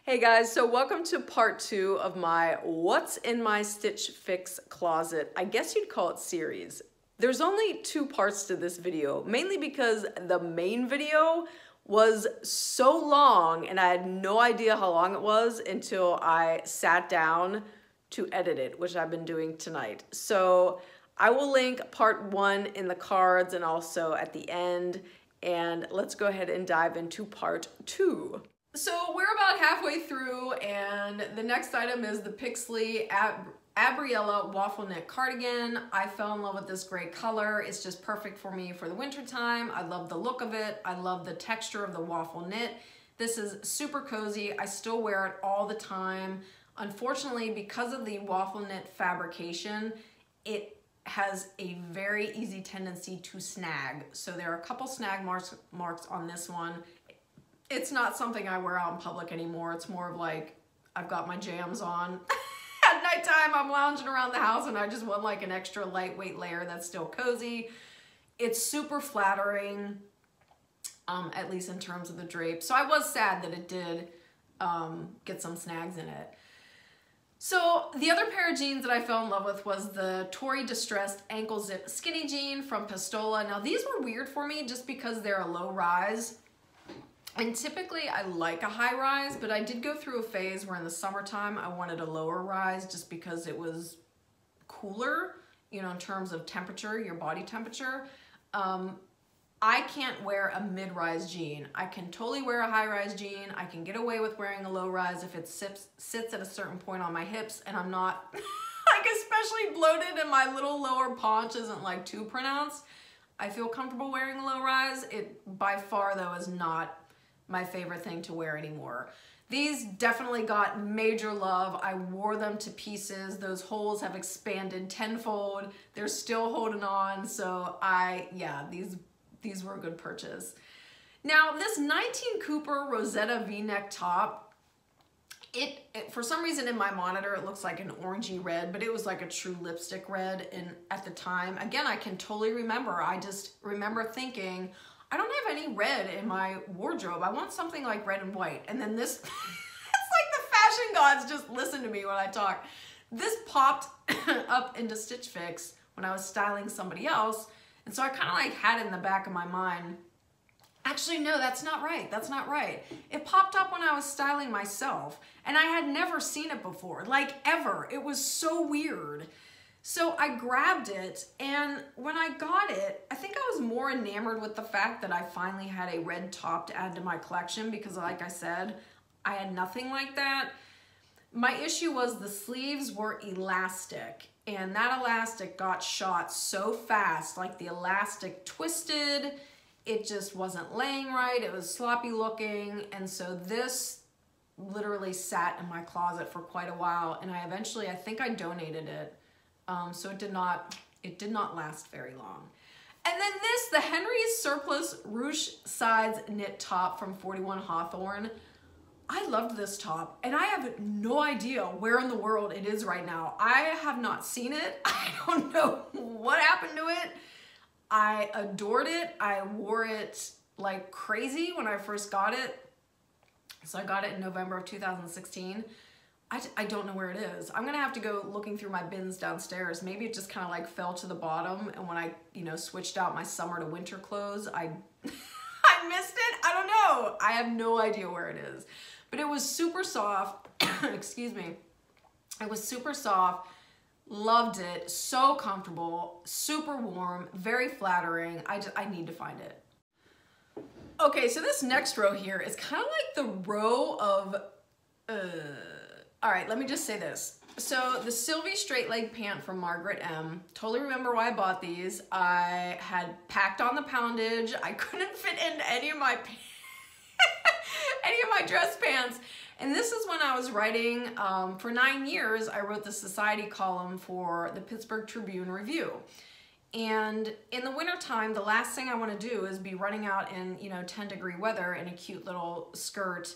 Hey guys, so welcome to part 2 of my What's in My Stitch Fix Closet, I guess you'd call it series. There's only 2 parts to this video, mainly because the main video was so long and I had no idea how long it was until I sat down to edit it, which I've been doing tonight. So I will link part 1 in the cards and also at the end, and let's go ahead and dive into part 2. So we're about halfway through, and the next item is the Pixley Briella waffle knit cardigan. I fell in love with this gray color. It's just perfect for me for the winter time. I love the look of it. I love the texture of the waffle knit. This is super cozy. I still wear it all the time. Unfortunately, because of the waffle knit fabrication, it has a very easy tendency to snag. So there are a couple snag marks on this one. It's not something I wear out in public anymore. It's more of like, I've got my jams on. At nighttime, I'm lounging around the house and I just want like an extra lightweight layer that's still cozy. It's super flattering, at least in terms of the drape. So I was sad that it did get some snags in it. So the other pair of jeans that I fell in love with was the Tauri Distressed Ankle Zip Skinny Jean from Pistola. Now these were weird for me just because they're a low rise. And typically I like a high rise, but I did go through a phase where in the summertime I wanted a lower rise just because it was cooler, you know, in terms of temperature, your body temperature. I can't wear a mid-rise jean. I can totally wear a high-rise jean. I can get away with wearing a low-rise if it sits at a certain point on my hips and I'm not like especially bloated and my little lower paunch isn't like too pronounced. I feel comfortable wearing a low-rise. It by far though is not my favorite thing to wear anymore. These definitely got major love. I wore them to pieces. Those holes have expanded tenfold. They're still holding on. So yeah, these were a good purchase. Now this 19 Cooper Rosetta V-neck top, it for some reason in my monitor it looks like an orangey red, but it was like a true lipstick red. And at the time, again, I can totally remember. I just remember thinking, I don't have any red in my wardrobe. I want something like red and white. And then this, it's like the fashion gods just listen to me when I talk. This popped up into Stitch Fix when I was styling somebody else. And so I kind of like had it in the back of my mind. Actually, no, that's not right. That's not right. It popped up when I was styling myself and I had never seen it before, like ever. It was so weird. So I grabbed it, and when I got it, I think I was more enamored with the fact that I finally had a red top to add to my collection because like I said, I had nothing like that. My issue was the sleeves were elastic, and that elastic got shot so fast, like the elastic twisted, it just wasn't laying right, it was sloppy looking, and so this literally sat in my closet for quite a while, and I think I donated it. So it did not last very long. And then this, the Henry's Surplus Ruche Sides knit top from 41 Hawthorne. I loved this top and I have no idea where in the world it is right now. I have not seen it. I don't know what happened to it. I adored it. I wore it like crazy when I first got it. So I got it in November of 2016. I don't know where it is. I'm gonna have to go looking through my bins downstairs. Maybe it just kind of like fell to the bottom, and when I, you know, switched out my summer to winter clothes, I missed it. I don't know. I have no idea where it is. But it was super soft. Excuse me. It was super soft. Loved it. So comfortable. Super warm. Very flattering. I need to find it. Okay, so this next row here is kind of like the row of all right, let me just say this. So the Sylvie straight leg pant from Margaret M. Totally remember why I bought these. I had packed on the poundage. I couldn't fit into any of my dress pants. And this is when I was writing, for 9 years, I wrote the society column for the Pittsburgh Tribune Review. And in the wintertime, the last thing I want to do is be running out in, you know, 10-degree weather in a cute little skirt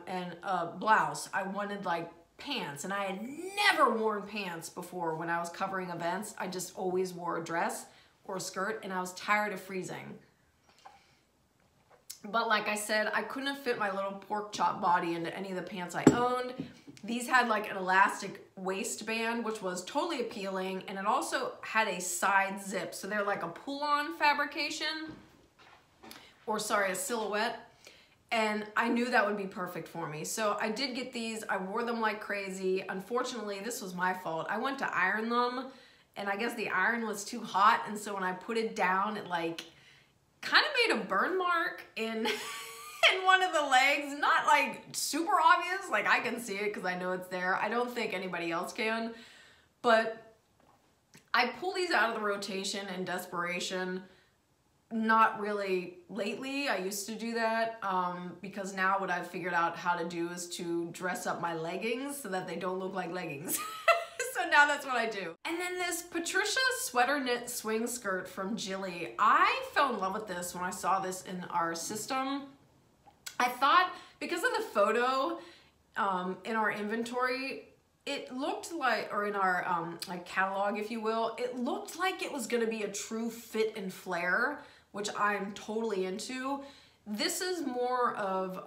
and a blouse. I wanted like pants, and I had never worn pants before when I was covering events. I just always wore a dress or a skirt, and I was tired of freezing. But like I said, I couldn't fit my little pork chop body into any of the pants I owned. These had like an elastic waistband, which was totally appealing. And it also had a side zip. So they're like a pull-on fabrication, or sorry, a silhouette. And I knew that would be perfect for me. So I did get these. I wore them like crazy. Unfortunately, this was my fault. I went to iron them, and I guess the iron was too hot. And so when I put it down, it like kind of made a burn mark in in one of the legs. Not like super obvious, like I can see it because I know it's there. I don't think anybody else can, but I pull these out of the rotation in desperation. Not really lately. I used to do that because now what I've figured out how to do is to dress up my leggings so that they don't look like leggings. So now that's what I do. And then this Patricia sweater knit swing skirt from Gilli. I fell in love with this when I saw this in our system. I thought because of the photo in our inventory, it looked like, or in our like catalog, if you will, it looked like it was gonna be a true fit and flare, which I'm totally into. This is more of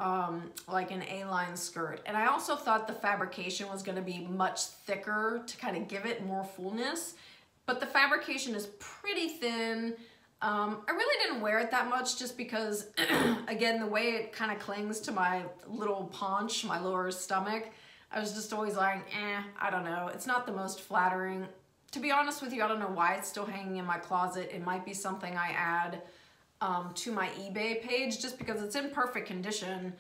like an A-line skirt. And I also thought the fabrication was gonna be much thicker to kind of give it more fullness, but the fabrication is pretty thin. I really didn't wear it that much just because, again, the way it kind of clings to my little paunch, my lower stomach, I was just always like, I don't know. It's not the most flattering. To be honest with you, I don't know why it's still hanging in my closet. It might be something I add to my eBay page just because it's in perfect condition.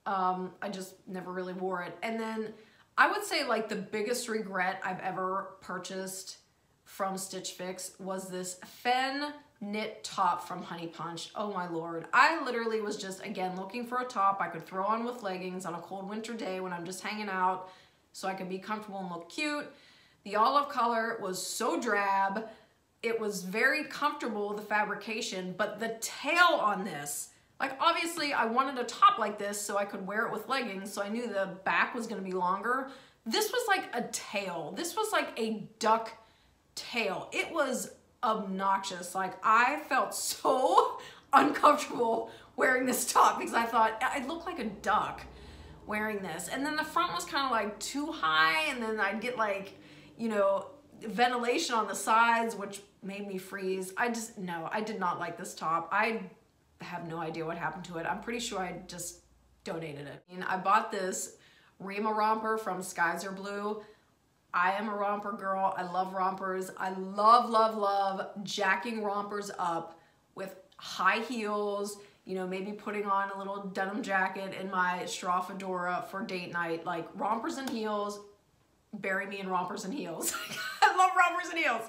I just never really wore it. And then I would say like the biggest regret I've ever purchased from Stitch Fix was this Fen knit top from Honey Punch. Oh my Lord. I literally was just, again, looking for a top I could throw on with leggings on a cold winter day when I'm just hanging out so I could be comfortable and look cute. The olive color was so drab. It was very comfortable, the fabrication, but the tail on this, like obviously I wanted a top like this so I could wear it with leggings, so I knew the back was gonna be longer. This was like a tail. This was like a duck tail. It was obnoxious. Like I felt so uncomfortable wearing this top because I thought I looked like a duck wearing this. And then the front was kind of like too high, and then I'd get like, you know, ventilation on the sides, which made me freeze. I did not like this top. I have no idea what happened to it. I'm pretty sure I just donated it. And I bought this Rima romper from Skies Are Blue. I am a romper girl. I love rompers. I love, love, love jacking rompers up with high heels, you know, maybe putting on a little denim jacket in my straw fedora for date night. Like rompers and heels, bury me in rompers and heels. I love rompers and heels.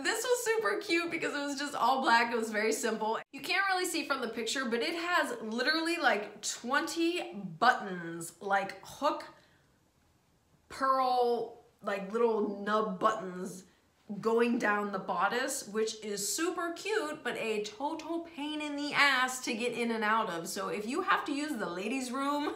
This was super cute because it was just all black. It was very simple. You can't really see from the picture, but it has literally like 20 buttons, like hook, pearl, like little nub buttons going down the bodice, which is super cute, but a total pain in the ass to get in and out of. So if you have to use the ladies' room,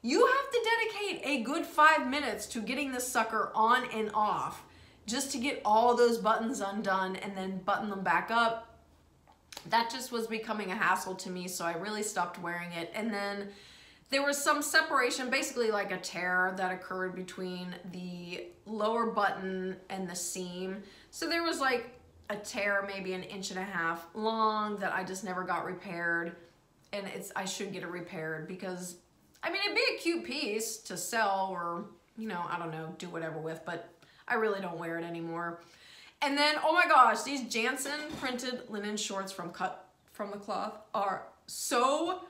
you have to dedicate a good 5 minutes to getting this sucker on and off just to get all those buttons undone and then button them back up. That just was becoming a hassle to me, so I really stopped wearing it. And then there was some separation, basically like a tear that occurred between the lower button and the seam. So there was like a tear maybe 1.5 inches long that I just never got repaired. And I should get it repaired because, I mean, it'd be a cute piece to sell or, you know, I don't know, do whatever with, but I really don't wear it anymore. And then, oh my gosh, these Jansen printed linen shorts from Cut From The Cloth are so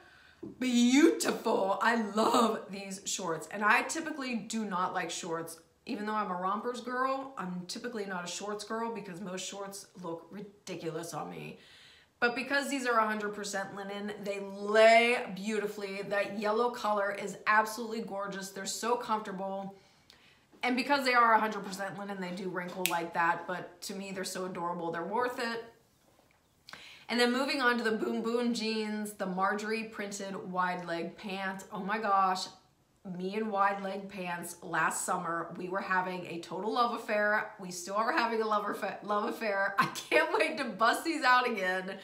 beautiful. I love these shorts, and I typically do not like shorts. Even though I'm a rompers girl, I'm typically not a shorts girl because most shorts look ridiculous on me. But because these are 100% linen, they lay beautifully. That yellow color is absolutely gorgeous. They're so comfortable. And because they are 100% linen, they do wrinkle like that. But to me, they're so adorable. They're worth it. And then moving on to the Boom Boom jeans, the Marjorie printed wide leg pant. Oh my gosh, me and wide leg pants last summer, we were having a total love affair. We still are having a love affair. I can't wait to bust these out again.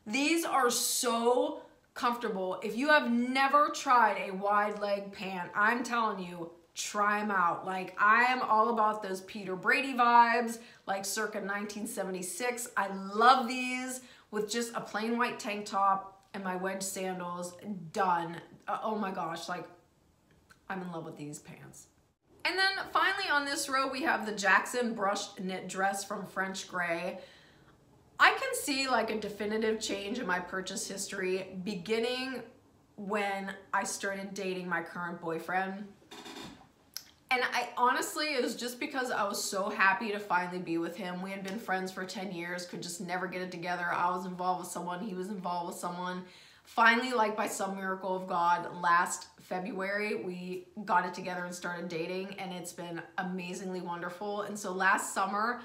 These are so comfortable. If you have never tried a wide leg pant, I'm telling you, try them out. Like, I am all about those Peter Brady vibes, like circa 1976. I love these with just a plain white tank top and my wedge sandals. Done. Oh my gosh, like, I'm in love with these pants. And then finally on this row, we have the Jackson brushed knit dress from French Gray. I can see like a definitive change in my purchase history beginning when I started dating my current boyfriend. And I honestly, it was just because I was so happy to finally be with him. We had been friends for 10 years, could just never get it together. I was involved with someone, he was involved with someone. Finally, like by some miracle of God, last February, we got it together and started dating, and it's been amazingly wonderful. And so last summer,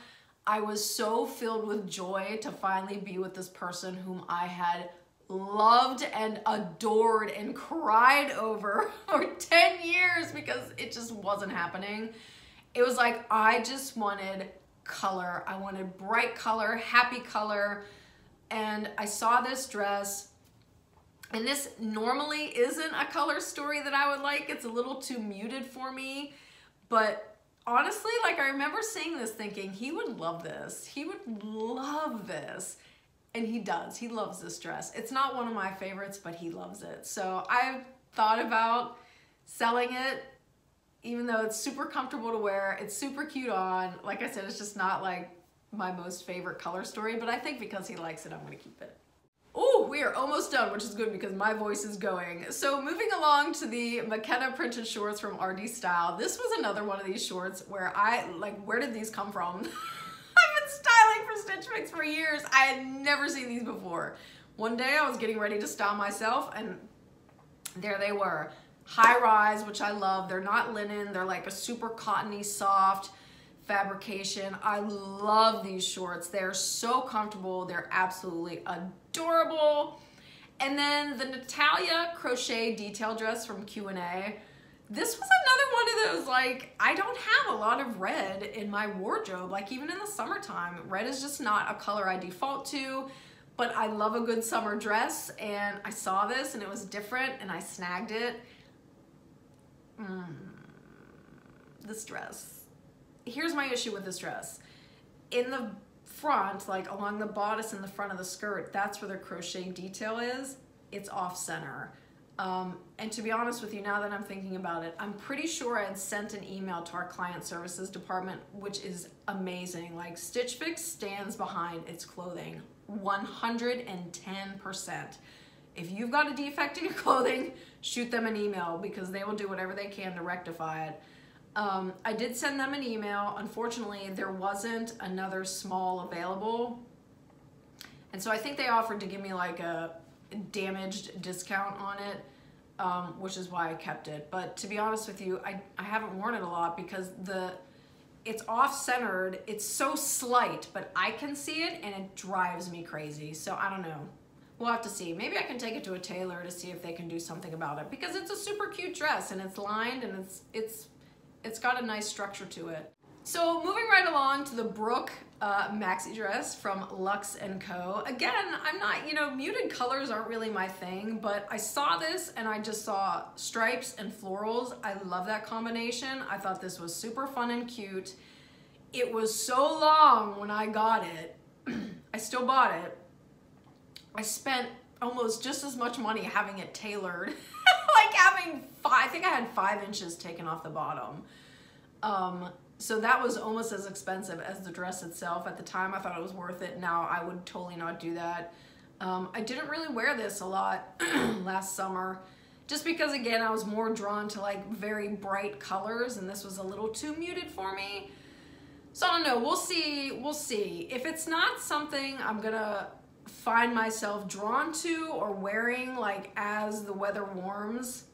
I was so filled with joy to finally be with this person whom I had loved and adored and cried over for 10 years because it just wasn't happening. It was like I just wanted color. I wanted bright color, happy color. And I saw this dress, and this normally isn't a color story that I would like. It's a little too muted for me, but honestly, like I remember seeing this thinking, he would love this. He would love this. And he does. He loves this dress. It's not one of my favorites, but he loves it. So I've thought about selling it, even though it's super comfortable to wear. It's super cute on. Like I said, it's just not like my most favorite color story, but I think because he likes it, I'm going to keep it. Oh, we are almost done, which is good because my voice is going. So moving along to the Makenna printed shorts from RD Style. This was another one of these shorts where where did these come from? I've been styling for Stitch Fix for years. I had never seen these before. One day I was getting ready to style myself, and there they were. High rise, which I love. They're not linen. They're like a super cottony, soft fabrication. I love these shorts. They're so comfortable. They're absolutely adorable. And then the Italia crochet detail dress from Q&A. This was another one of those, like, I don't have a lot of red in my wardrobe. Like, even in the summertime, red is just not a color I default to, but I love a good summer dress, and I saw this and it was different and I snagged it. This dress. Here's my issue with this dress. In the front, like along the bodice and the front of the skirt, that's where the crochet detail is. It's off center. And to be honest with you, now that I'm thinking about it, I'm pretty sure I had sent an email to our client services department, which is amazing. Like, Stitch Fix stands behind its clothing 110%. If you've got a defect in your clothing, shoot them an email because they will do whatever they can to rectify it. I did send them an email. Unfortunately, there wasn't another small available. And so I think they offered to give me like a damaged discount on it, which is why I kept it. But to be honest with you, I haven't worn it a lot because it's off-centered. It's so slight, but I can see it and it drives me crazy. So I don't know. We'll have to see. Maybe I can take it to a tailor to see if they can do something about it because it's a super cute dress and it's lined and it's got a nice structure to it. So moving right along to the Brooke maxi dress from Luxe & Co. Again, I'm not, muted colors aren't really my thing, but I saw this and I just saw stripes and florals. I love that combination. I thought this was super fun and cute. It was so long when I got it. I still bought it. I spent almost just as much money having it tailored. Like having I think I had 5 inches taken off the bottom. So that was almost as expensive as the dress itself. At the time, I thought it was worth it. Now I would totally not do that. I didn't really wear this a lot last summer, just because, again, I was more drawn to like very bright colors, and this was a little too muted for me. So I don't know, we'll see, we'll see. If it's not something I'm gonna find myself drawn to or wearing like as the weather warms,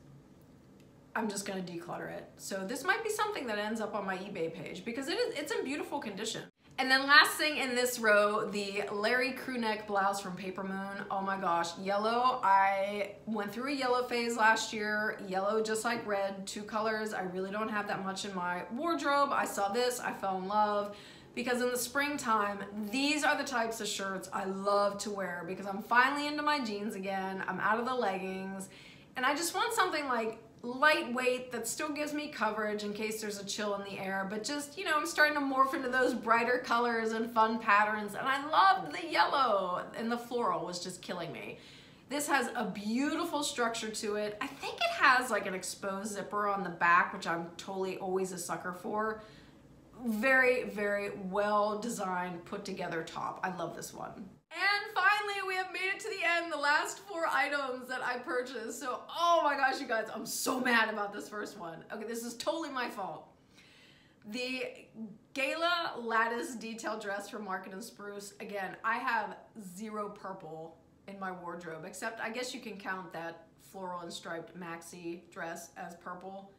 I'm just gonna declutter it. So this might be something that ends up on my eBay page because it's in beautiful condition. And then last thing in this row, the Larry Crewneck blouse from Paper Moon. Oh my gosh, yellow. I went through a yellow phase last year. Yellow, just like red, 2 colors. I really don't have that much in my wardrobe. I saw this, I fell in love. because in the springtime, these are the types of shirts I love to wear because I'm finally into my jeans again. I'm out of the leggings, and I just want something like lightweight that still gives me coverage in case there's a chill in the air, but just, you know, I'm starting to morph into those brighter colors and fun patterns, and I loved the yellow, and the floral was just killing me. This has a beautiful structure to it. I think it has like an exposed zipper on the back, which I'm totally always a sucker for. Very, very well designed, put together top. I love this one. And finally, we have made it to the end, the last 4 items that I purchased. So, oh my gosh, you guys, I'm so mad about this first one. Okay, this is totally my fault. The Gala lattice detail dress from Margaret M. Again, I have 0 purple in my wardrobe, except I guess you can count that floral and striped maxi dress as purple.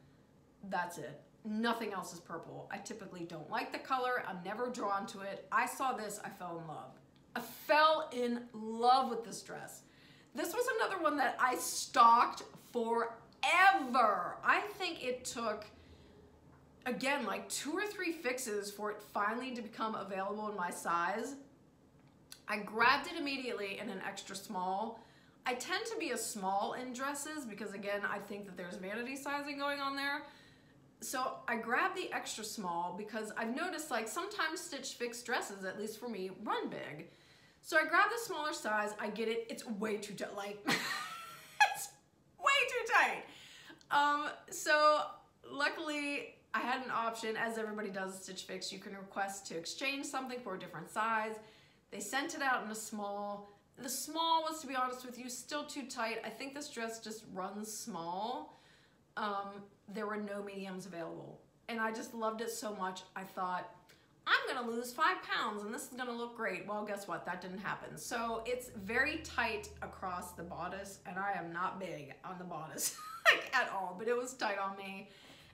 That's it. Nothing else is purple. I typically don't like the color. I'm never drawn to it. I saw this, I fell in love. I fell in love with this dress. This was another one that I stalked forever. I think it took, again, like 2 or 3 fixes for it finally to become available in my size. I grabbed it immediately in an extra small. I tend to be a small in dresses because, again, I think that there's vanity sizing going on there. So I grabbed the extra small because I've noticed like sometimes Stitch Fix dresses, at least for me, run big. So I grabbed the smaller size. I get it. It's way too tight. Like, it's way too tight. So luckily I had an option, as everybody does at Stitch Fix. You can request to exchange something for a different size. They sent it out in a small. The small was, to be honest with you, still too tight. I think this dress just runs small. There were no mediums available. And I just loved it so much. I thought, I'm gonna lose 5 pounds and this is gonna look great. Well, guess what? That didn't happen. So it's very tight across the bodice, and I am not big on the bodice like at all, but it was tight on me.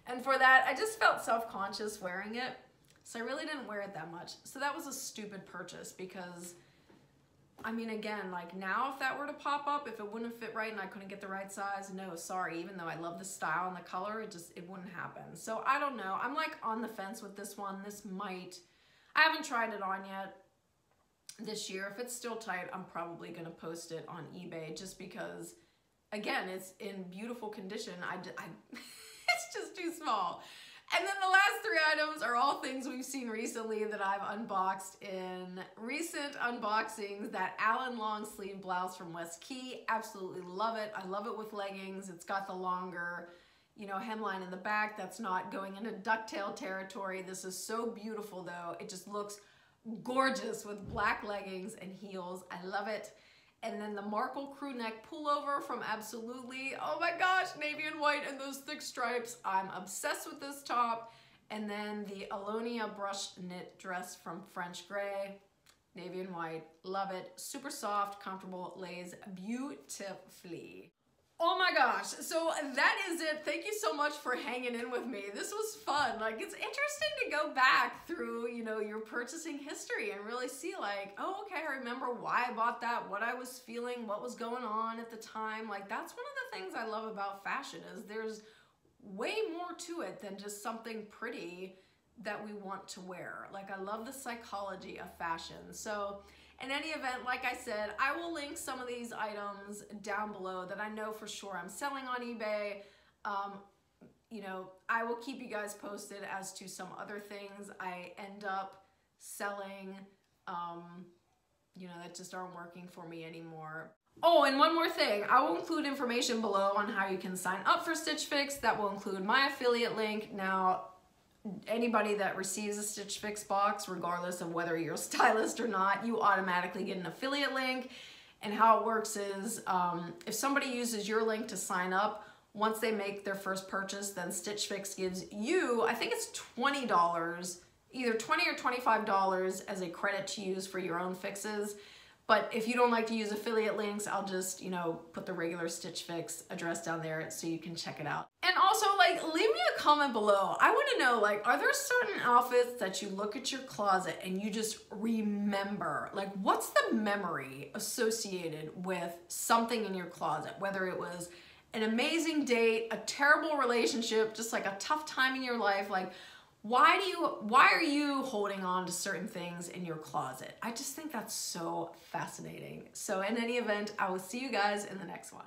And for that, I just felt self-conscious wearing it. So I really didn't wear it that much. So that was a stupid purchase because, I mean, again, like now if that were to pop up, if it wouldn't fit right and I couldn't get the right size, no, sorry. Even though I love the style and the color, it wouldn't happen. So I don't know. I'm like on the fence with this one. This might, I haven't tried it on yet this year. If it's still tight, I'm probably going to post it on eBay just because, again, it's in beautiful condition. It's just too small. And then the last 3 items are all things we've seen recently that I've unboxed in recent unboxings. That Allen long sleeve blouse from West Key, absolutely love it. I love it with leggings. It's got the longer, you know, hemline in the back. That's not going into ducktail territory. This is so beautiful though. It just looks gorgeous with black leggings and heels. I love it. And then the Markle Crewneck pullover from Absolutely. Oh my gosh, navy and white and those thick stripes. I'm obsessed with this top. And then the Alonia brushed knit dress from French Gray. Navy and white, love it. Super soft, comfortable, lays beautifully. Oh my gosh, so that is it. Thank you so much for hanging in with me. This was fun. Like, it's interesting to go back through, you know, your purchasing history and really see like, oh, okay, I remember why I bought that, what I was feeling, what was going on at the time. Like, that's one of the things I love about fashion is there's way more to it than just something pretty that we want to wear. Like, I love the psychology of fashion. So in any event, like I said, I will link some of these items down below that I know for sure I'm selling on eBay. You know, I will keep you guys posted as to some other things I end up selling, you know, that just aren't working for me anymore. Oh, and one more thing. I will include information below on how you can sign up for Stitch Fix. That will include my affiliate link. Now, anybody that receives a Stitch Fix box, regardless of whether you're a stylist or not, you automatically get an affiliate link. And how it works is if somebody uses your link to sign up, once they make their first purchase, then Stitch Fix gives you, I think it's $20, either $20 or $25 as a credit to use for your own fixes. But if you don't like to use affiliate links, I'll just, you know, put the regular Stitch Fix address down there so you can check it out. And also, like, leave me a comment below. I want to know, like, are there certain outfits that you look at your closet and you just remember? Like, what's the memory associated with something in your closet? Whether it was an amazing date, a terrible relationship, just like a tough time in your life, like, why are you holding on to certain things in your closet? I just think that's so fascinating. So in any event, I will see you guys in the next one.